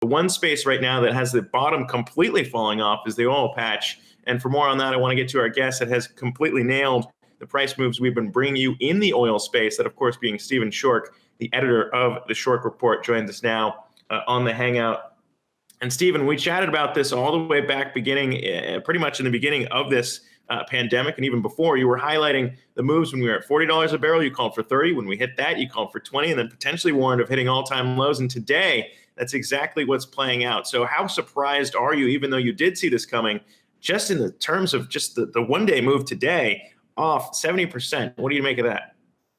The one space right now that has the bottom completely falling off is the oil patch. And for more on that, I want to get to our guest that has completely nailed the price moves we've been bringing you in the oil space. That, of course, being Stephen Schork, the editor of the Schork Report, joins us now on the Hangout. And Stephen, we chatted about this all the way back pretty much in the beginning of this pandemic, and even before. You were highlighting the moves when we were at $40 a barrel. You called for 30. When we hit that, you called for 20, and then potentially warned of hitting all-time lows. And today, that's exactly what's playing out. So how surprised are you, even though you did see this coming, just in the terms of just the one-day move today, off 70%? What do you make of that?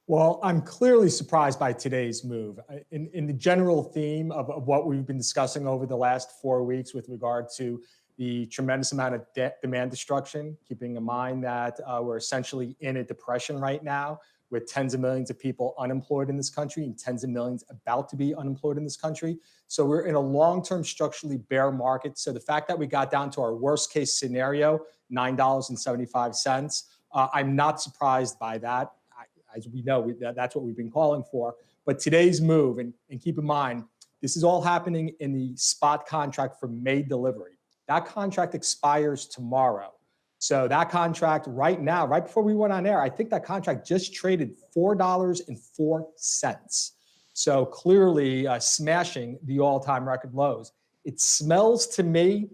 Well, I'm clearly surprised by today's move. In the general theme of what we've been discussing over the last 4 weeks with regard to the tremendous amount of demand destruction, keeping in mind that we're essentially in a depression right now with tens of millions of people unemployed in this country and tens of millions about to be unemployed in this country. So we're in a long-term structurally bear market. So the fact that we got down to our worst case scenario, $9.75, I'm not surprised by that. As we know, that's what we've been calling for. But today's move, and keep in mind, this is all happening in the spot contract for May delivery. That contract expires tomorrow. So that contract right now, right before we went on air, I think that contract just traded $4.04. So clearly smashing the all-time record lows. It smells to me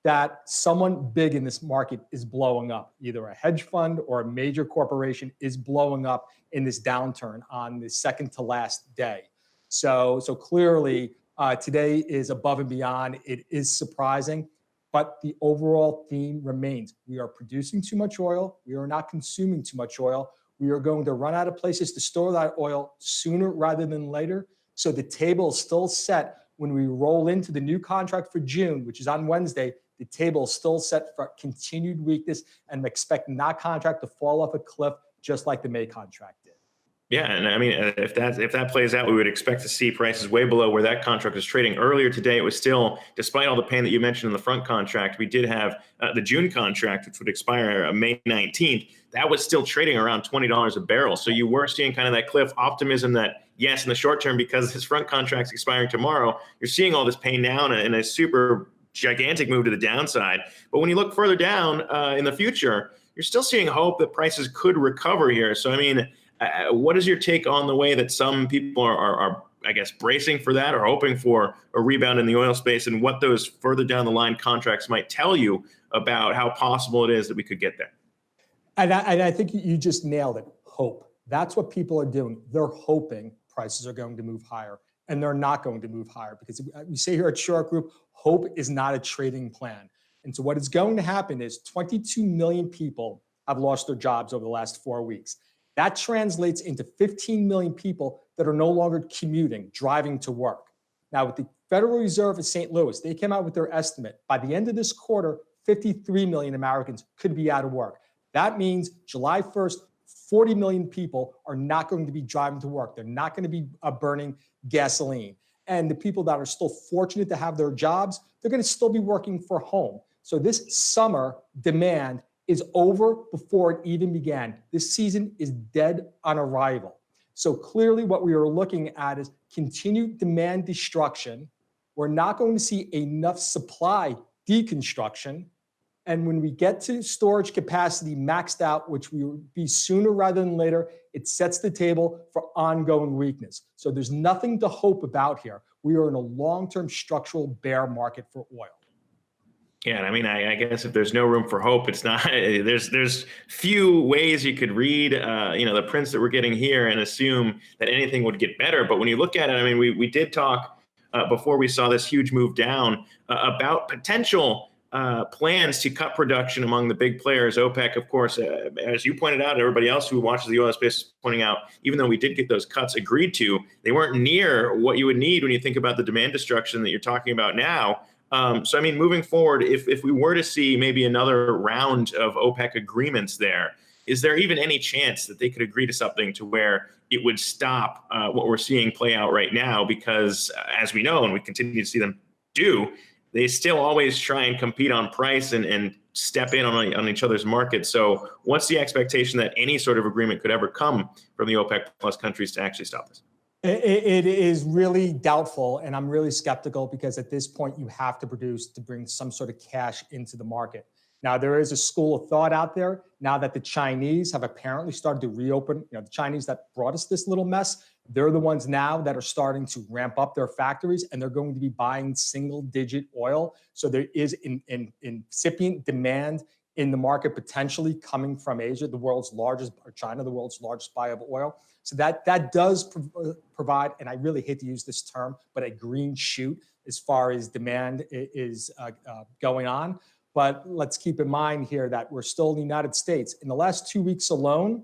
that someone big in this market is blowing up. Either a hedge fund or a major corporation is blowing up in this downturn on the second to last day. So clearly today is above and beyond. It is surprising, but the overall theme remains. We are producing too much oil. We are not consuming too much oil. We are going to run out of places to store that oil sooner rather than later. So the table is still set when we roll into the new contract for June, which is on Wednesday. The table is still set for continued weakness, and expect that contract to fall off a cliff just like the May contract did. Yeah, and I mean, if that plays out, we would expect to see prices way below where that contract is trading. Earlier today, it was still, despite all the pain that you mentioned in the front contract, we did have the June contract, which would expire May 19th. That was still trading around $20 a barrel. So you were seeing kind of that cliff optimism that, yes, in the short term, because this front contract's expiring tomorrow, you're seeing all this pain now in a super gigantic move to the downside. But when you look further down in the future, you're still seeing hope that prices could recover here. So, I mean, what is your take on the way that some people are, I guess, bracing for that or hoping for a rebound in the oil space, and what those further down the line contracts might tell you about how possible it is that we could get there? And I think you just nailed it. Hope. That's what people are doing. They're hoping prices are going to move higher, and they're not going to move higher, because we say here at Schork Group, hope is not a trading plan. And so what is going to happen is 22 million people have lost their jobs over the last 4 weeks. That translates into 15 million people that are no longer commuting, driving to work. Now, with the Federal Reserve of St. Louis, they came out with their estimate. By the end of this quarter, 53 million Americans could be out of work. That means July 1st, 40 million people are not going to be driving to work. They're not going to be burning gasoline. And the people that are still fortunate to have their jobs, they're going to still be working from home. So this summer demand is over before it even began. This season is dead on arrival. So clearly what we are looking at is continued demand destruction. We're not going to see enough supply deconstruction. And when we get to storage capacity maxed out, which we will be sooner rather than later, it sets the table for ongoing weakness. So there's nothing to hope about here. We are in a long-term structural bear market for oil. Yeah, and I mean, I guess if there's no room for hope, it's not. There's few ways you could read, the prints that we're getting here and assume that anything would get better. But when you look at it, I mean, we did talk before we saw this huge move down about potential plans to cut production among the big players. OPEC, of course, as you pointed out, everybody else who watches the oil space is pointing out, even though we did get those cuts agreed to, they weren't near what you would need when you think about the demand destruction that you're talking about now. So, I mean, moving forward, if we were to see maybe another round of OPEC agreements there, is there even any chance that they could agree to something to where it would stop what we're seeing play out right now? Because as we know, and we continue to see them do, they still always try and compete on price and step in on each other's markets. So what's the expectation that any sort of agreement could ever come from the OPEC plus countries to actually stop this? It is really doubtful, and I'm really skeptical because at this point you have to produce to bring some sort of cash into the market. Now, there is a school of thought out there now that the Chinese have apparently started to reopen. The Chinese that brought us this little mess, they're the ones now that are starting to ramp up their factories, and they're going to be buying single-digit oil. So there is incipient demand in the market potentially coming from Asia, the world's largest, or China, the world's largest buyer of oil. So that does provide, and I really hate to use this term, but a green shoot as far as demand is going on. But let's keep in mind here that we're still in the United States. In the last 2 weeks alone,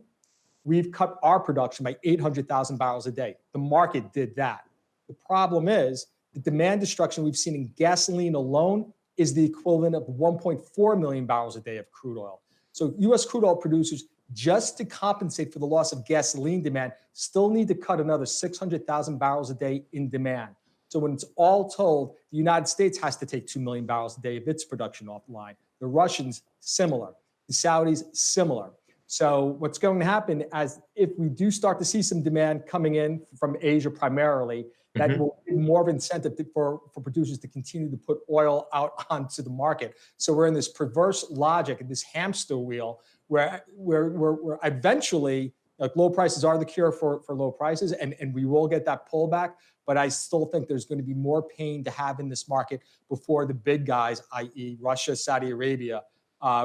we've cut our production by 800,000 barrels a day. The market did that. The problem is the demand destruction we've seen in gasoline alone is the equivalent of 1.4 million barrels a day of crude oil. So U.S. crude oil producers, just to compensate for the loss of gasoline demand, still need to cut another 600,000 barrels a day in demand. So when it's all told, the United States has to take 2 million barrels a day of its production offline. The Russians, similar. The Saudis, similar. So what's going to happen as if we do start to see some demand coming in from Asia primarily, that will be more of incentive for producers to continue to put oil out onto the market. So we're in this perverse logic, this hamster wheel, where eventually, like, low prices are the cure for low prices, and we will get that pullback. But I still think there's going to be more pain to have in this market before the big guys, i.e. Russia, Saudi Arabia,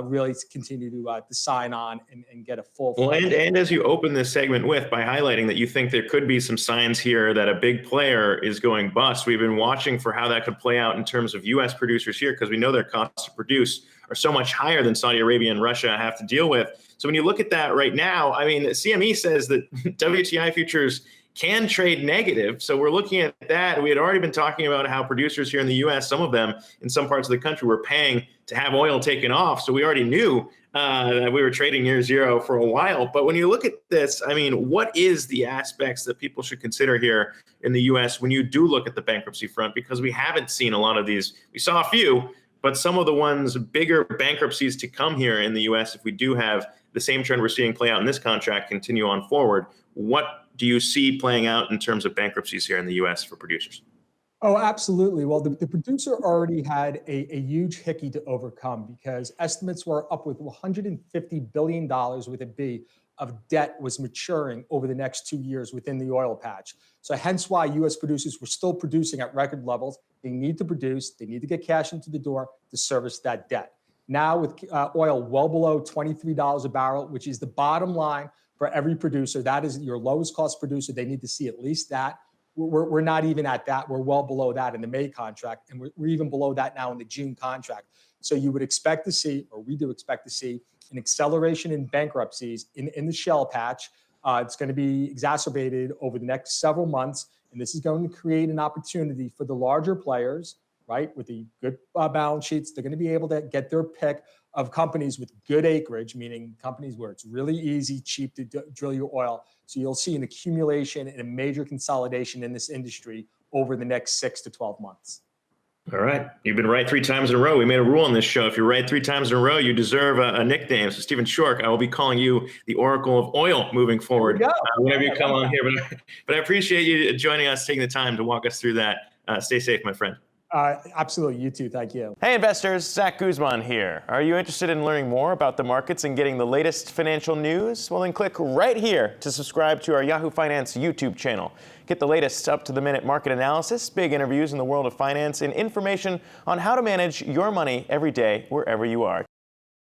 really continue to sign on and get a full. Well, and as you open this segment with, by highlighting that you think there could be some signs here that a big player is going bust, we've been watching for how that could play out in terms of U.S. producers here, because we know their costs to produce are so much higher than Saudi Arabia and Russia have to deal with. So when you look at that right now, I mean, CME says that WTI futures can trade negative. So we're looking at that. We had already been talking about how producers here in the U.S., some of them in some parts of the country, were paying to have oil taken off. So we already knew that we were trading near zero for a while. But when you look at this, I mean, what is the aspects that people should consider here in the U.S. when you do look at the bankruptcy front? Because we haven't seen a lot of these. We saw a few, but some of the ones, bigger bankruptcies to come here in the U.S., if we do have the same trend we're seeing play out in this contract continue on forward, what do you see playing out in terms of bankruptcies here in the U.S. for producers? Oh, absolutely. Well, the producer already had a huge hickey to overcome because estimates were up with $150 billion with a B of debt was maturing over the next 2 years within the oil patch. So hence why U.S. producers were still producing at record levels. They need to produce. They need to get cash into the door to service that debt. Now with oil well below $23 a barrel, which is the bottom line for every producer, that is your lowest cost producer. They need to see at least that. We're not even at that. We're well below that in the May contract, and we're even below that now in the June contract. So you would expect to see, or we do expect to see, an acceleration in bankruptcies in the shell patch. It's going to be exacerbated over the next several months, and this is going to create an opportunity for the larger players, right, with the good balance sheets. They're going to be able to get their pick of companies with good acreage, meaning companies where it's really easy, cheap to drill your oil. So you'll see an accumulation and a major consolidation in this industry over the next 6 to 12 months. All right. You've been right 3 times in a row. We made a rule on this show. If you're right 3 times in a row, you deserve a nickname. So Stephen Schork, I will be calling you the Oracle of Oil moving forward whenever you come on here. But I appreciate you joining us, taking the time to walk us through that. Stay safe, my friend. Absolutely. You too. Thank you. Hey, investors. Zack Guzman here. Are you interested in learning more about the markets and getting the latest financial news? Well, then click right here to subscribe to our Yahoo Finance YouTube channel. Get the latest up-to-the-minute market analysis, big interviews in the world of finance, and information on how to manage your money every day wherever you are.